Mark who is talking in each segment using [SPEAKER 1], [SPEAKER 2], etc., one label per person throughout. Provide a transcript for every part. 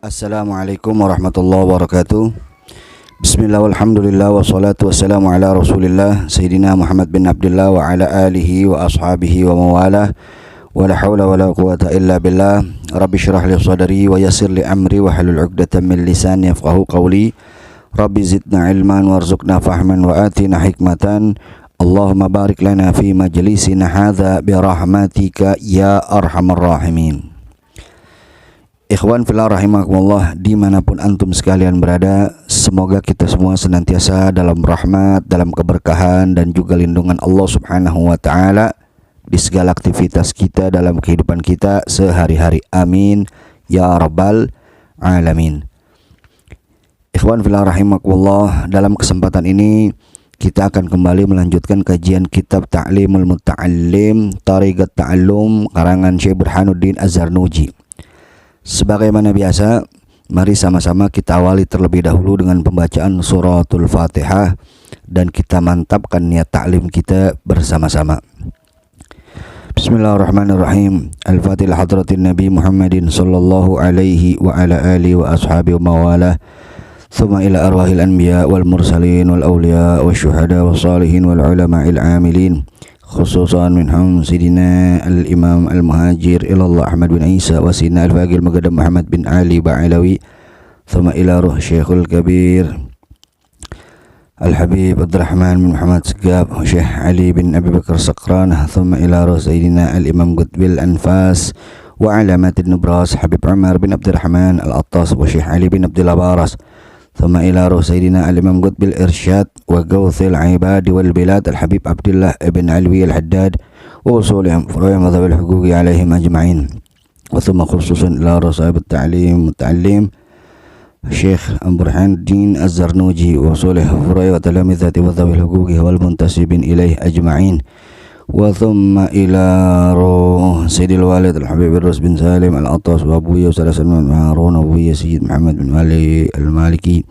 [SPEAKER 1] Assalamualaikum warahmatullahi wabarakatuh. Bismillah walhamdulillah wassalatu wassalamu ala rasulillah Sayyidina Muhammad bin Abdullah wa ala alihi wa ashabihi wa mawalah. Wa la hawla wa la quwata illa billah. Rabbi syrah li sadri wa yassir li amri wa halul 'uqdatam min lisani yafqahu qawli. Rabbi zidna ilman warzuqna fahman wa atina hikmatan. Allahumma barik lana fi majlisina hadza bi rahmatika ya arhamar rahimin. Ikhwan fillah rahimakumullah, dimanapun antum sekalian berada, semoga kita semua senantiasa dalam rahmat, dalam keberkahan dan juga lindungan Allah subhanahu wa ta'ala di segala aktivitas kita dalam kehidupan kita sehari-hari. Amin ya rabbal alamin. Ikhwan fillah rahimakumullah, dalam kesempatan ini kita akan kembali melanjutkan kajian kitab Ta'limul Muta'allim Tariqat Ta'allum karangan Syekh Burhanuddin Az-Zarnuji. Sebagaimana biasa, mari sama-sama kita awali terlebih dahulu dengan pembacaan suratul Fatihah dan kita mantapkan niat ta'lim kita bersama-sama. Bismillahirrahmanirrahim. Al-Fatihah hadratin Nabi Muhammadin sallallahu alaihi wa ala alihi wa ashabihi wa mawalah. Thumma ila arwahil anbiya wal mursalin wal awliya wal syuhada wal salihin wal ulama'il amilin, khususan minhum Sidina al-Imam al-Muhajir ilallah Ahmad bin Isa wa Sidina al-Faqih al-Muqaddam Muhammad bin Ali Ba'alawi. Thumma ila ruh Syekhul Kabir Al-Habib Abdurrahman bin Muhammad Segab Syekh Ali bin Abi Bakar Saqran. Thumma ila ruh Sayyidina al-Imam Qutbil Anfas wa Alamatin Nubras Habib Umar bin Abdurrahman Al-Attas wa Syekh Ali bin Abdullah Baras. ثم إلى روح سيدنا الإمام قطب الإرشاد وغوث العباد والبلاد الحبيب عبد الله بن علوي الحداد ووصولهم فروع مذهب الحقوق عليهم أجمعين. وثم خصوصا إلى روح صاحب التعليم متعلم الشيخ برهان الدين الزرنوجي ووصوله فروع وتلامذة مذهب الحقوق والمنتسبين إليه أجمعين. وثم إلى روح سيد الوالد الحبيب الرس بن سالم العطاس وأبويا وسلام سلمان هارون وأبويا سيد محمد بن علي المالكي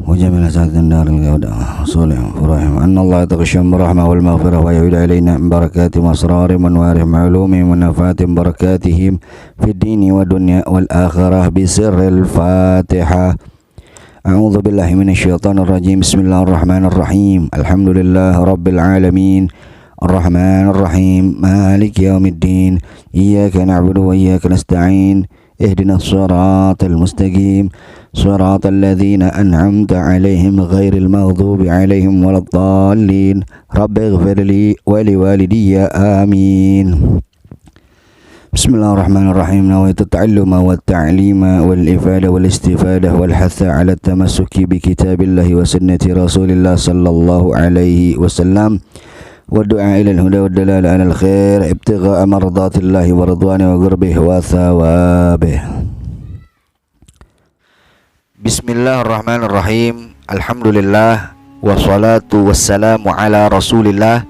[SPEAKER 1] وجميع أساتذة الدار الجودة صالحهم فرحهم أن الله يتغشم بالرحمة والمغفرة ويعود إلينا من بركاتهم وأسرارهم وأنوارهم وعلومهم ونفاتهم بركاتهم في الدين والدنيا والآخرة بسر الفاتحة. أعوذ بالله من الشيطان الرجيم. بسم الله الرحمن الرحيم. الحمد لله رب العالمين الرحمن الرحيم مالك يوم الدين إياك نعبد وإياك نستعين اهدنا الصراط المستقيم صراط الذين أنعمت عليهم غير المغضوب عليهم ولا الضالين رب اغفر لي ولوالدي آمين. بسم الله الرحمن الرحيم. نويت التعلم والتعليم والإفادة والاستفادة والحث على التمسك بكتاب الله وسنة رسول الله صلى الله عليه وسلم والدعاء إلى الهدى والدلالة على الخير ابتغاء مرضات الله ورضوانه وقربه وثوابه. بسم الله الرحمن الرحيم. الحمد لله والصلاة والسلام على رسول الله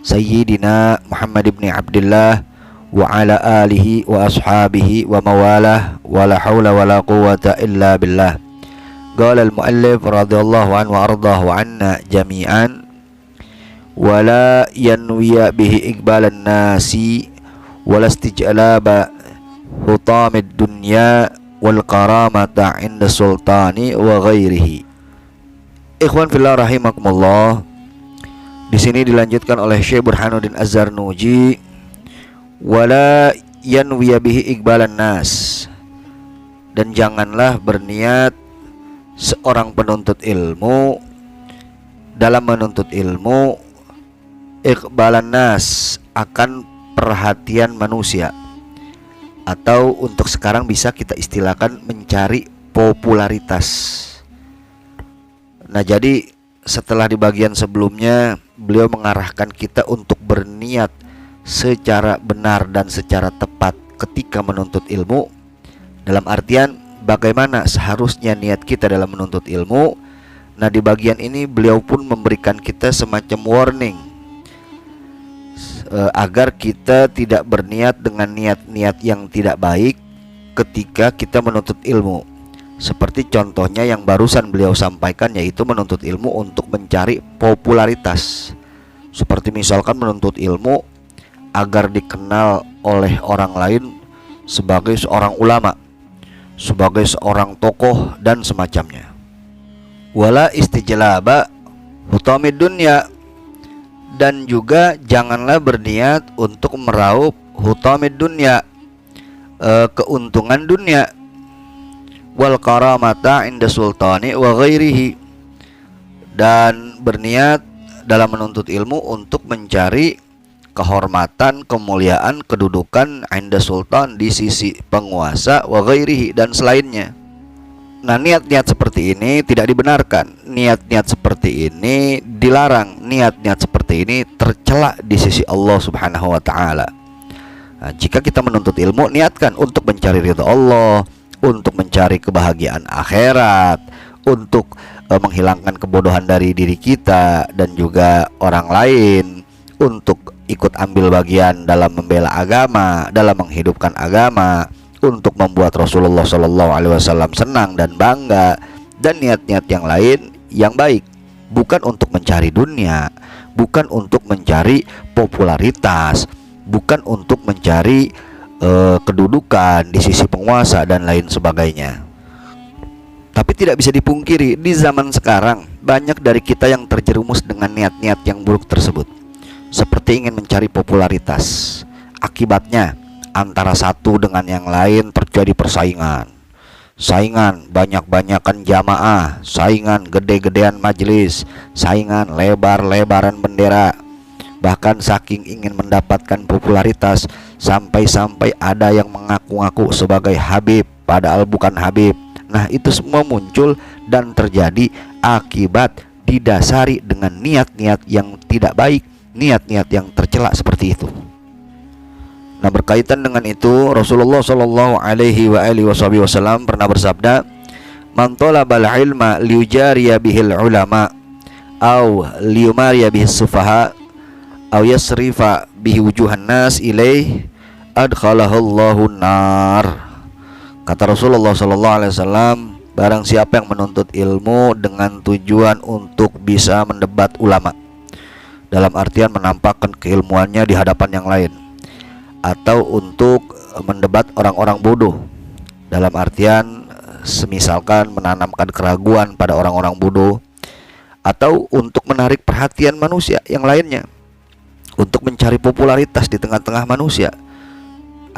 [SPEAKER 1] سيدنا محمد بن عبد الله وعلى آله وأصحابه ومواله ولا حول ولا قوة إلا بالله. قال المؤلف رضي الله عنه وأرضاه عنا جميعا ولا ينوي به إقبال الناس ولا استجلاب حطام الدنيا والكرامة عند السلطان وغيره. Ikhwan fillah rahimakumullah, di sini dilanjutkan oleh Syekh Burhanuddin Az-Zarnuji, wala yanwiya bihi iqbalan nas, dan janganlah berniat seorang penuntut ilmu dalam menuntut ilmu iqbalan nas, akan perhatian manusia, atau untuk sekarang bisa kita istilahkan mencari popularitas. Nah, jadi setelah di bagian sebelumnya beliau mengarahkan kita untuk berniat secara benar dan secara tepat ketika menuntut ilmu, dalam artian bagaimana seharusnya niat kita dalam menuntut ilmu. Nah, di bagian ini beliau pun memberikan kita semacam warning agar kita tidak berniat dengan niat-niat yang tidak baik ketika kita menuntut ilmu. Seperti contohnya yang barusan beliau sampaikan, yaitu menuntut ilmu untuk mencari popularitas. Seperti misalkan menuntut ilmu agar dikenal oleh orang lain sebagai seorang ulama, sebagai seorang tokoh dan semacamnya. Wala istijlaba hutamid dunya, dan juga janganlah berniat untuk meraup hutamid dunya, keuntungan dunia, wal karamata inda sultani wa ghairihi, dan berniat dalam menuntut ilmu untuk mencari kehormatan, kemuliaan, kedudukan inda sultan, di sisi penguasa, wa ghairihi, dan selainnya. Nah, niat-niat seperti ini tidak dibenarkan, niat-niat seperti ini dilarang, niat-niat seperti ini tercela di sisi Allah Subhanahu wa taala. Nah, jika kita menuntut ilmu, niatkan untuk mencari ridha Allah, untuk mencari kebahagiaan akhirat, untuk menghilangkan kebodohan dari diri kita dan juga orang lain, untuk ikut ambil bagian dalam membela agama, dalam menghidupkan agama, untuk membuat Rasulullah SAW senang dan bangga, dan niat-niat yang lain yang baik, bukan untuk mencari dunia, bukan untuk mencari popularitas, bukan untuk mencari kedudukan di sisi penguasa dan lain sebagainya. Tapi tidak bisa dipungkiri, di zaman sekarang banyak dari kita yang terjerumus dengan niat-niat yang buruk tersebut, seperti ingin mencari popularitas. Akibatnya antara satu dengan yang lain terjadi persaingan, saingan banyak-banyakan jamaah, saingan gede-gedean majelis, saingan lebar-lebaran bendera. Bahkan saking ingin mendapatkan popularitas, sampai-sampai ada yang mengaku-ngaku sebagai Habib padahal bukan Habib. Nah, itu semua muncul dan terjadi akibat didasari dengan niat-niat yang tidak baik, niat-niat yang tercela seperti itu. Nah, berkaitan dengan itu, Rasulullah Shallallahu Alaihi Wasallam pernah bersabda, "Man talabal ilma liujariya bihil ulama, au liumariya bihis sufaha, au yasrifa bihi wujuhan nas ilaih, adkhalahullahu nar." Kata Rasulullah Shallallahu Alaihi Wasallam, barang siapa yang menuntut ilmu dengan tujuan untuk bisa mendebat ulama, dalam artian menampakkan keilmuannya di hadapan yang lain, atau untuk mendebat orang-orang bodoh, dalam artian semisalkan menanamkan keraguan pada orang-orang bodoh, atau untuk menarik perhatian manusia yang lainnya, untuk mencari popularitas di tengah-tengah manusia.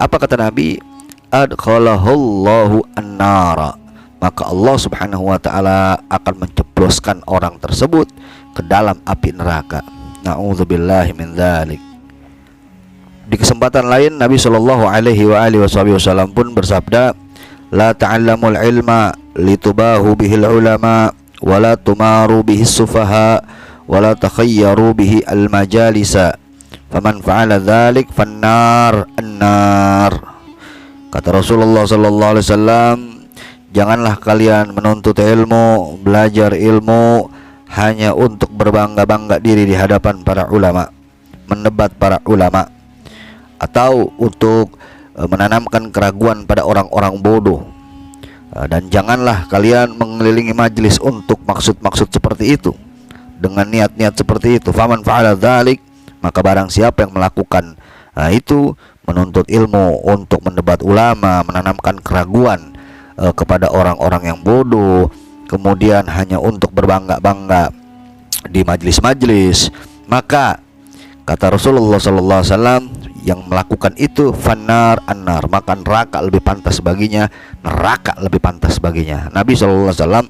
[SPEAKER 1] Apa kata Nabi? Adkhalahullahu an-nara, maka Allah Subhanahu wa ta'ala akan menceploskan orang tersebut ke dalam api neraka. Na'udzubillahi min dzalik. Di kesempatan lain, Nabi Shallallahu Alaihi Wasallam pun bersabda, "La ta'allamul ilma litubahu bihil ulama, wa la tumaru bihis sufaha, wa la takhayyaru bihi al majalisa, faman fa'ala dzalik fannar an-nar." Kata Rasulullah Shallallahu Alaihi Wasallam, janganlah kalian menuntut ilmu, belajar ilmu hanya untuk berbangga-bangga diri di hadapan para ulama, mendebat para ulama, atau untuk menanamkan keraguan pada orang-orang bodoh. Dan janganlah kalian mengelilingi majelis untuk maksud-maksud seperti itu, dengan niat-niat seperti itu. Faman fa'ala dzalik, maka barang siapa yang melakukan itu, menuntut ilmu untuk mendebat ulama, menanamkan keraguan kepada orang-orang yang bodoh, kemudian hanya untuk berbangga-bangga di majelis-majelis, maka kata Rasulullah sallallahu alaihi wasallam, yang melakukan itu fannar annar, maka neraka lebih pantas baginya, neraka lebih pantas baginya. Nabi sallallahu alaihi wasallam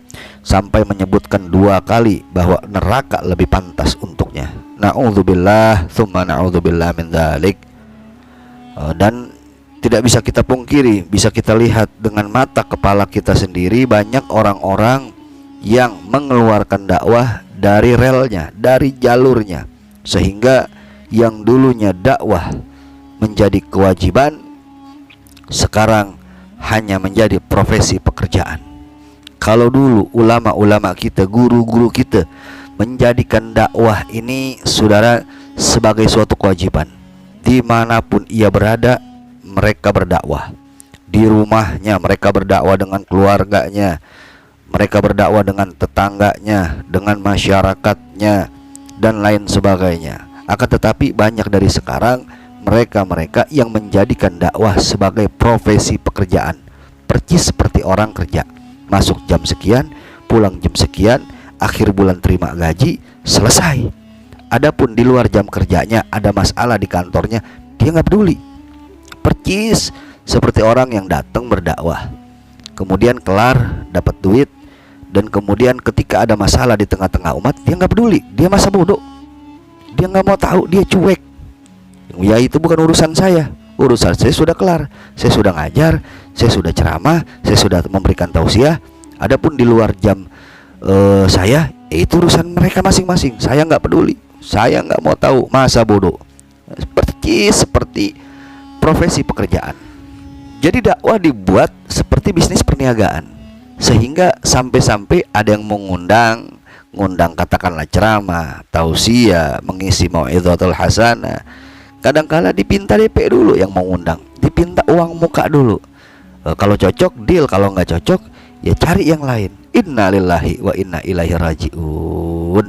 [SPEAKER 1] sampai menyebutkan 2 kali bahwa neraka lebih pantas untuknya. Na'udzubillah tsumma na'udzubillah min dzalik. Dan tidak bisa kita pungkiri, bisa kita lihat dengan mata kepala kita sendiri, banyak orang-orang yang mengeluarkan dakwah dari relnya, dari jalurnya, sehingga yang dulunya dakwah menjadi kewajiban, sekarang hanya menjadi profesi pekerjaan. Kalau dulu ulama-ulama kita, guru-guru kita menjadikan dakwah ini, saudara, sebagai suatu kewajiban. Dimanapun ia berada, mereka berdakwah. Di rumahnya mereka berdakwah dengan keluarganya, mereka berdakwah dengan tetangganya, dengan masyarakatnya, dan lain sebagainya. Akan tetapi banyak dari sekarang mereka yang menjadikan dakwah sebagai profesi pekerjaan. percis seperti orang kerja. Masuk jam sekian, pulang jam sekian, akhir bulan terima gaji, selesai. Adapun di luar jam kerjanya ada masalah di kantornya, dia nggak peduli. Percis seperti orang yang datang berdakwah, kemudian kelar dapat duit, dan kemudian ketika ada masalah di tengah-tengah umat, dia nggak peduli, dia masa bodoh, dia nggak mau tahu, dia cuek. Ya itu bukan urusan saya, urusan saya sudah kelar, saya sudah ngajar, saya sudah ceramah, saya sudah memberikan tausiah. Adapun di luar jam saya, itu urusan mereka masing-masing, saya nggak peduli, saya nggak mau tahu, masa bodoh. Seperti profesi pekerjaan. Jadi dakwah dibuat seperti bisnis perniagaan, sehingga sampai-sampai ada yang ngundang katakanlah ceramah, tausiah, mengisi mau'izatul hasanah. Kadang-kala dipinta DP dulu yang mau ngundang, dipinta uang muka dulu. Kalau cocok deal, kalau nggak cocok ya cari yang lain. Innalillahi wa inna ilaihi rajiun.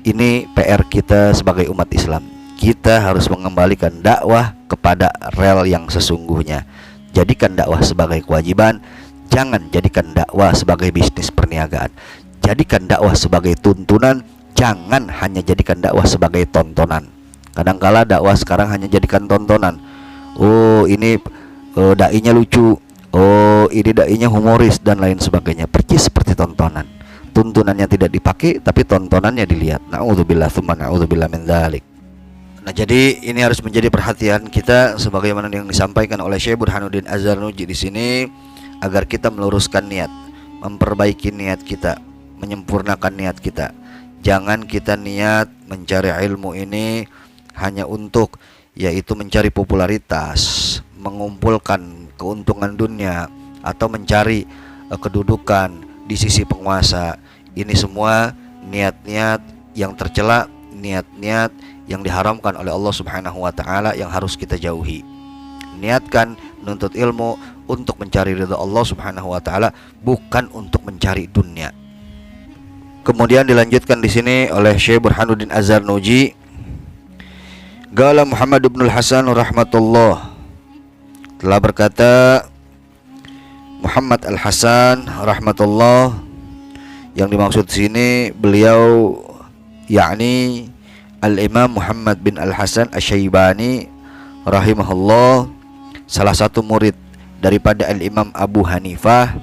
[SPEAKER 1] Ini PR kita sebagai umat Islam. Kita harus mengembalikan dakwah kepada rel yang sesungguhnya. Jadikan dakwah sebagai kewajiban, jangan jadikan dakwah sebagai bisnis perniagaan. Jadikan dakwah sebagai tuntunan, jangan hanya jadikan dakwah sebagai tontonan. Kadangkala dakwah sekarang hanya jadikan tontonan. Oh ini dai-nya lucu, oh ini dai-nya humoris, dan lain sebagainya. Percis seperti tontonan. Tuntunannya tidak dipakai, tapi tontonannya dilihat. Na'udzubillah tsumma na'udzubillah min dzalik. Nah, jadi ini harus menjadi perhatian kita sebagaimana yang disampaikan oleh Syekh Burhanuddin Az-Zarnuji di sini, agar kita meluruskan niat, memperbaiki niat kita, menyempurnakan niat kita. Jangan kita niat mencari ilmu ini hanya untuk yaitu mencari popularitas, mengumpulkan keuntungan dunia, atau mencari kedudukan di sisi penguasa. Ini semua niat-niat yang tercela, niat-niat yang diharamkan oleh Allah Subhanahu wa taala yang harus kita jauhi. Niatkan menuntut ilmu untuk mencari ridha Allah Subhanahu wa taala, bukan untuk mencari dunia. Kemudian dilanjutkan di sini oleh Syekh Burhanuddin Az-Zarnuji. Qala Muhammad bin Al-Hasan rahmatullah, telah berkata Muhammad Al-Hasan rahmatullah, yang dimaksud sini beliau yakni Al-Imam Muhammad bin Al-Hasan Asy-Syaibani rahimahullah, salah satu murid daripada Al-Imam Abu Hanifah,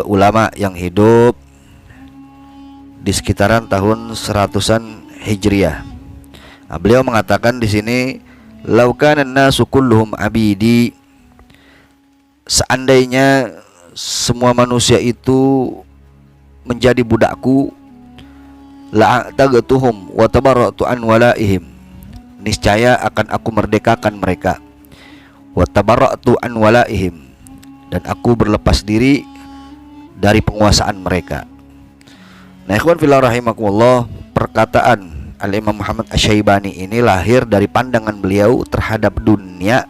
[SPEAKER 1] ulama yang hidup di sekitaran tahun 100-an Hijriah. Nah, beliau mengatakan di sini, "Lau kana an-nasu kulluhum abidi." Seandainya semua manusia itu menjadi budakku, la'atagtuhum wa tabarra'tu an walaihim. Niscaya akan aku merdekakan mereka. Wa tabarra'tu an walaihim, dan aku berlepas diri dari penguasaan mereka. Nah, ikhwan fillah rahimakumullah, perkataan Al-Imam Muhammad Asy-Syaibani ini lahir dari pandangan beliau terhadap dunia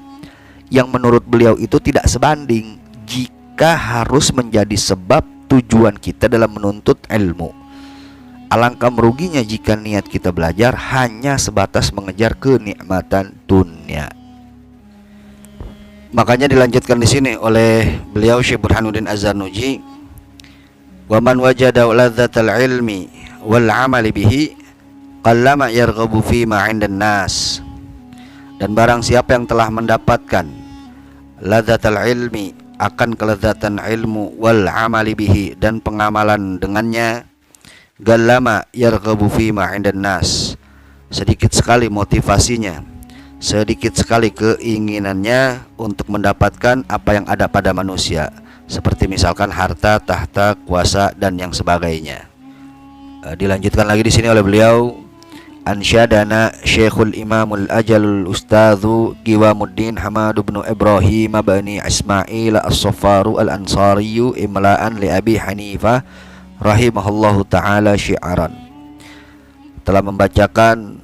[SPEAKER 1] yang menurut beliau itu tidak sebanding jika harus menjadi sebab tujuan kita dalam menuntut ilmu. Alangkah meruginya jika niat kita belajar hanya sebatas mengejar kenikmatan dunia. Makanya dilanjutkan di sini oleh beliau Syekh Burhanuddin Az-Zarnuji, "Wa man wajada ladzatal ilmi wal 'amali bihi qallama yarghabu fi ma 'indan nas." Dan barang siapa yang telah mendapatkan ladzatal ilmi, akan kelezatan ilmu, wal 'amali bihi, dan pengamalan dengannya, qallama yarghabu fi ma 'indan nas, sedikit sekali motivasinya, sedikit sekali keinginannya untuk mendapatkan apa yang ada pada manusia, seperti misalkan harta, tahta, kuasa, dan yang sebagainya. Dilanjutkan lagi di sini oleh beliau, "Ansyadana Syekhul Imamul Ajalul Ustadzu Qiwamuddin Hamad bin Ibrahim bin Ismail As-Saffaru Al-Ansariyu imla'an li Abi Hanifah rahimahullahu ta'ala syi'aran." Telah membacakan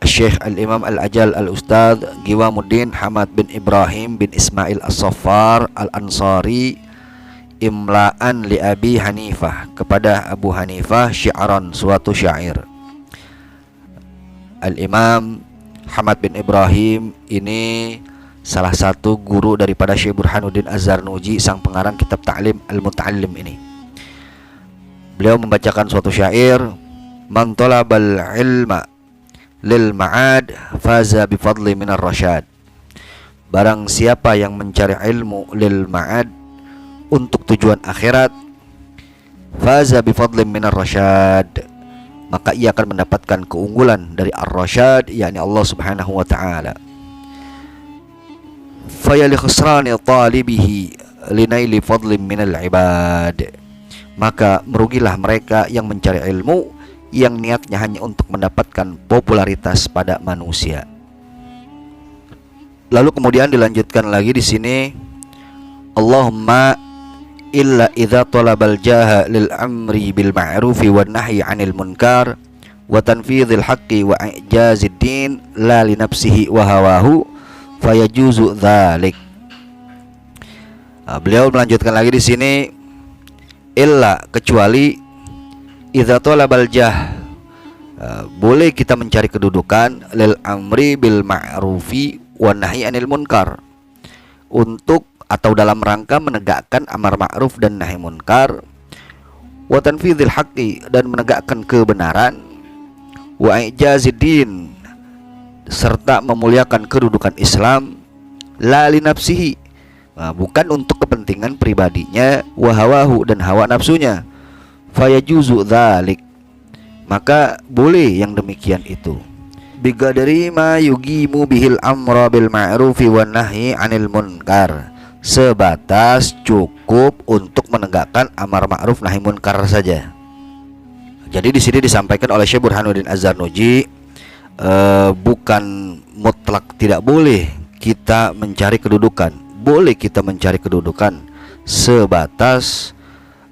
[SPEAKER 1] Syekh Al-Imam Al-Ajal Al-Ustadz Qiwamuddin Hamad bin Ibrahim bin Ismail As-Saffar Al-Ansari imla'an li Abi Hanifah, kepada Abu Hanifah, syi'aran, suatu syair. Al-Imam Hamad bin Ibrahim ini salah satu guru daripada Syekh Burhanuddin Az-Zarnuji, sang pengarang kitab Ta'lim Al-Muta'allim ini. Beliau membacakan suatu syair, "Man talabal ilma lil ma'ad faza bi fadli minar rasyad." Barang siapa yang mencari ilmu lil ma'ad, untuk tujuan akhirat, faza bi fadli minar rasyad, maka ia akan mendapatkan keunggulan dari ar-rasyad, yakni Allah Subhanahu wa taala. Fa li khusrani talibihi linaili fadlin minal ibad, maka merugilah mereka yang mencari ilmu yang niatnya hanya untuk mendapatkan popularitas pada manusia. Lalu kemudian dilanjutkan lagi di sini, Allahumma illa idza talabal jaha lil amri bil ma'rufi wan nahyi 'anil munkar wa tanfidhil haqqi wa i'jazid din la li nafsihi wa hawahu fayajuzu dzalik. Beliau melanjutkan lagi di sini, illa, kecuali, idza talabal jah, boleh kita mencari kedudukan, lil amri bil ma'rufi wan nahyi 'anil munkar, untuk atau dalam rangka menegakkan amar ma'ruf dan nahi munkar, wa tanfidhil haqqi, dan menegakkan kebenaran, wa i'jaziddin, serta memuliakan kedudukan Islam, la li nafsihi, bukan untuk kepentingan pribadinya, wa hawahu, dan hawa nafsunya, fayajuzu dzalik, maka boleh yang demikian itu, biqadri ma yugimu bihil amra bil ma'rufi wan nahyi 'anil munkar, sebatas cukup untuk menegakkan amar ma'ruf nahi munkar saja. Jadi di sini disampaikan oleh Syekh Burhanuddin Az-Zarnuji, bukan mutlak tidak boleh kita mencari kedudukan, boleh kita mencari kedudukan sebatas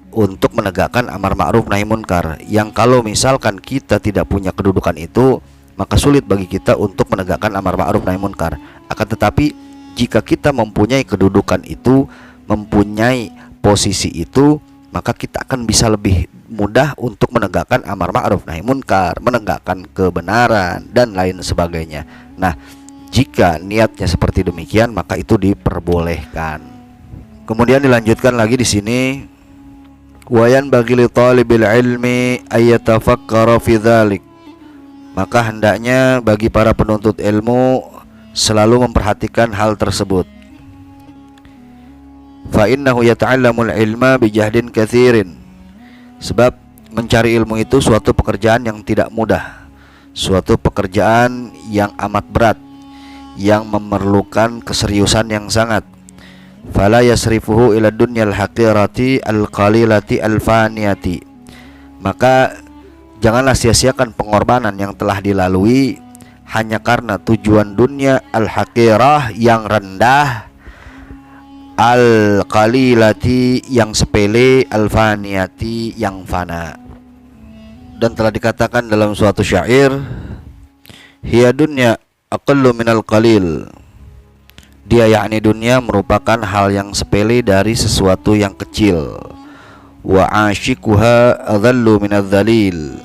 [SPEAKER 1] untuk menegakkan amar ma'ruf nahi munkar, yang kalau misalkan kita tidak punya kedudukan itu, maka sulit bagi kita untuk menegakkan amar ma'ruf nahi munkar. Akan tetapi jika kita mempunyai kedudukan itu, mempunyai posisi itu, maka kita akan bisa lebih mudah untuk menegakkan amar ma'ruf nahi munkar, menegakkan kebenaran, dan lain sebagainya. Nah, jika niatnya seperti demikian, maka itu diperbolehkan. Kemudian dilanjutkan lagi di sini, wayan bagi li talibil ilmi ayatafakkara fi dzalik, maka hendaknya bagi para penuntut ilmu selalu memperhatikan hal tersebut. Fa innahu yata'allamul ilma bijahdin katsirin, sebab mencari ilmu itu suatu pekerjaan yang tidak mudah, suatu pekerjaan yang amat berat, yang memerlukan keseriusan yang sangat. Fala yasrifuhu ila dunyal haqirati al-qalilati al-faniyati, maka janganlah sia-siakan pengorbanan yang telah dilalui hanya karena tujuan dunia al-haqirah yang rendah, al-qalilati yang sepele, al-faniyati yang fana. Dan telah dikatakan dalam suatu syair, hiya dunya aqallu minal qalil, dia yakni dunia merupakan hal yang sepele dari sesuatu yang kecil, wa ashikuha adhallu minadh dhalil,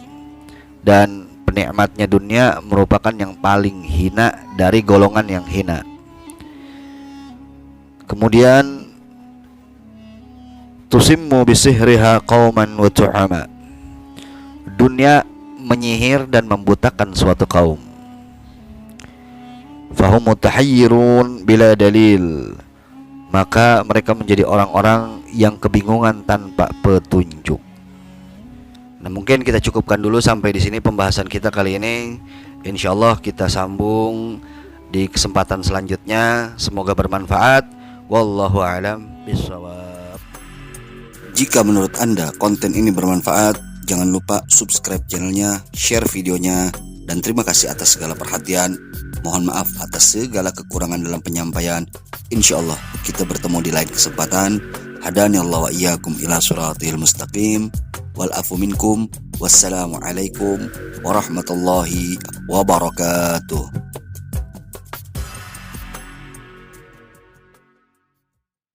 [SPEAKER 1] dan penikmatnya dunia merupakan yang paling hina dari golongan yang hina. Kemudian tusimmu bisihriha qauman wa tu'ama, dunia menyihir dan membutakan suatu kaum. Fahum mutahayyirun bila dalil, maka mereka menjadi orang-orang yang kebingungan tanpa petunjuk. Nah, mungkin kita cukupkan dulu sampai di sini pembahasan kita kali ini. Insyaallah kita sambung di kesempatan selanjutnya. Semoga bermanfaat. Wallahu a'lam bishawab. Jika menurut Anda konten ini bermanfaat, jangan lupa subscribe channelnya, share videonya, dan terima kasih atas segala perhatian. Mohon maaf atas segala kekurangan dalam penyampaian. Insyaallah kita bertemu di lain kesempatan. Hadani Allah wa iyyakum ila siratil mustaqim. Wal afu minkum. Wassalamualaikum warahmatullahi wabarakatuh.